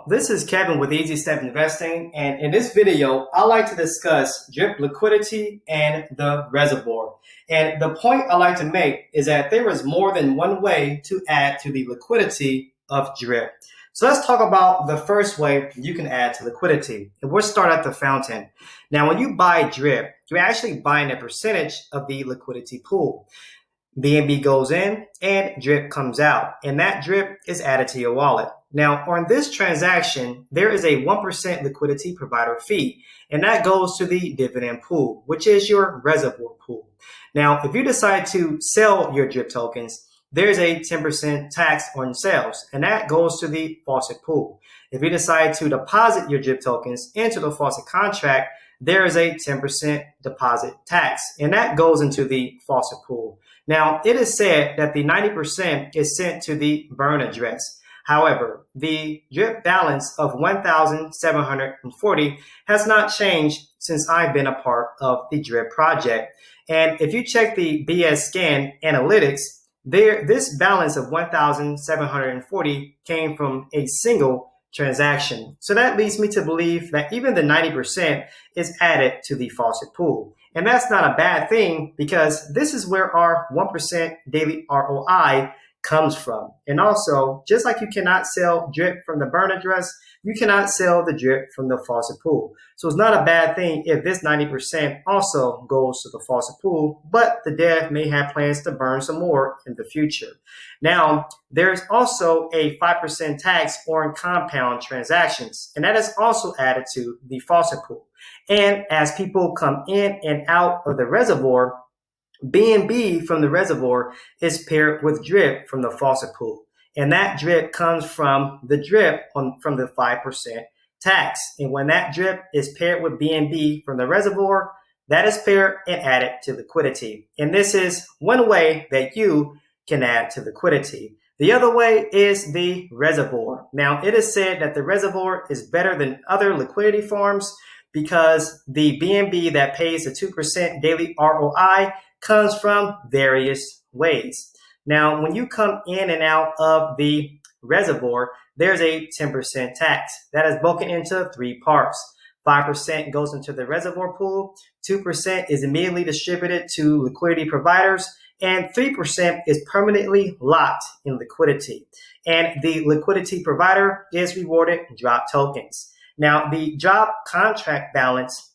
This is Kevin with Easy Step Investing, and in this video, I'd like to discuss DRIP liquidity and the reservoir. And the point I like to make is that there is more than one way to add to the liquidity of DRIP. So let's talk about the first way you can add to liquidity. And we'll start at the fountain. Now, when you buy DRIP, you're actually buying a percentage of the liquidity pool. BNB goes in and DRIP comes out, and that DRIP is added to your wallet. Now, on this transaction, there is a 1% liquidity provider fee, and that goes to the dividend pool, which is your reservoir pool. Now, if you decide to sell your DRIP tokens, there's a 10% tax on sales, and that goes to the faucet pool. If you decide to deposit your DRIP tokens into the faucet contract, there is a 10% deposit tax, and that goes into the faucet pool. Now, it is said that the 90% is sent to the burn address. However, the DRIP balance of 1,740 has not changed since I've been a part of the DRIP project. And if you check the BS Scan analytics, this balance of 1,740 came from a single transaction. So that leads me to believe that even the 90% is added to the faucet pool. And that's not a bad thing, because this is where our 1% daily ROI comes from. And also, just like you cannot sell DRIP from the burn address, you cannot sell the DRIP from the faucet pool. So it's not a bad thing if this 90% also goes to the faucet pool, but the dev may have plans to burn some more in the future. Now, there's also a 5% tax on compound transactions, and that is also added to the faucet pool. And as people come in and out of the reservoir, BNB from the reservoir is paired with DRIP from the faucet pool. And that DRIP comes from the DRIP from the 5% tax. And when that DRIP is paired with BNB from the reservoir, that is paired and added to liquidity. And this is one way that you can add to liquidity. The other way is the reservoir. Now, it is said that the reservoir is better than other liquidity forms because the BNB that pays the 2% daily ROI comes from various ways. Now, when you come in and out of the reservoir, there's a 10% tax that is broken into three parts. 5% goes into the reservoir pool, 2% is immediately distributed to liquidity providers, and 3% is permanently locked in liquidity. And the liquidity provider is rewarded DROP tokens. Now, the DROP contract balance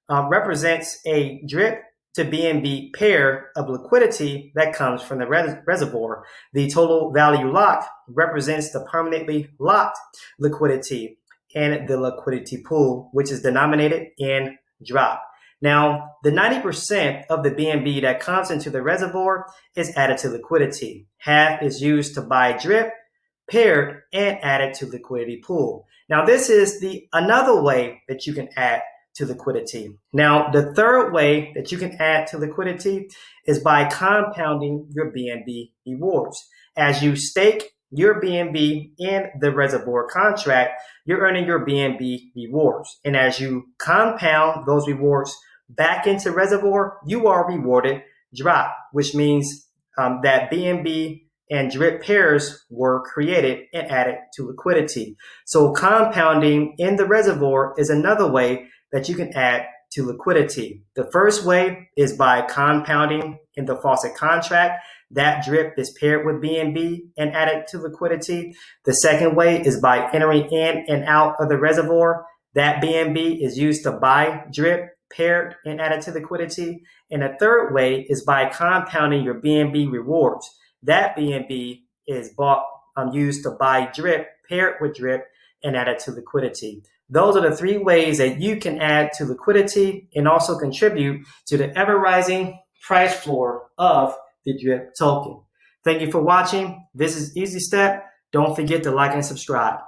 represents a DRIP to BNB pair of liquidity that comes from the reservoir. The total value locked represents the permanently locked liquidity and the liquidity pool, which is denominated in DROP. Now, the 90% of the BNB that comes into the reservoir is added to liquidity. Half is used to buy DRIP, paired and added to liquidity pool. Now, this is another way that you can add to liquidity. Now, the third way that you can add to liquidity is by compounding your BNB rewards. As you stake your BNB in the reservoir contract, you're earning your BNB rewards. And as you compound those rewards back into reservoir, you are rewarded DROP, which means that BNB and DRIP pairs were created and added to liquidity. So compounding in the reservoir is another way that you can add to liquidity. The first way is by compounding in the faucet contract. That DRIP is paired with BNB and added to liquidity. The second way is by entering in and out of the reservoir. That BNB is used to buy DRIP, paired and added to liquidity. And the third way is by compounding your BNB rewards. That BNB is used to buy DRIP, paired with DRIP, and added to liquidity. Those are the three ways that you can add to liquidity and also contribute to the ever-rising price floor of the DRIP token. Thank you for watching. This is Easy Step. Don't forget to like and subscribe.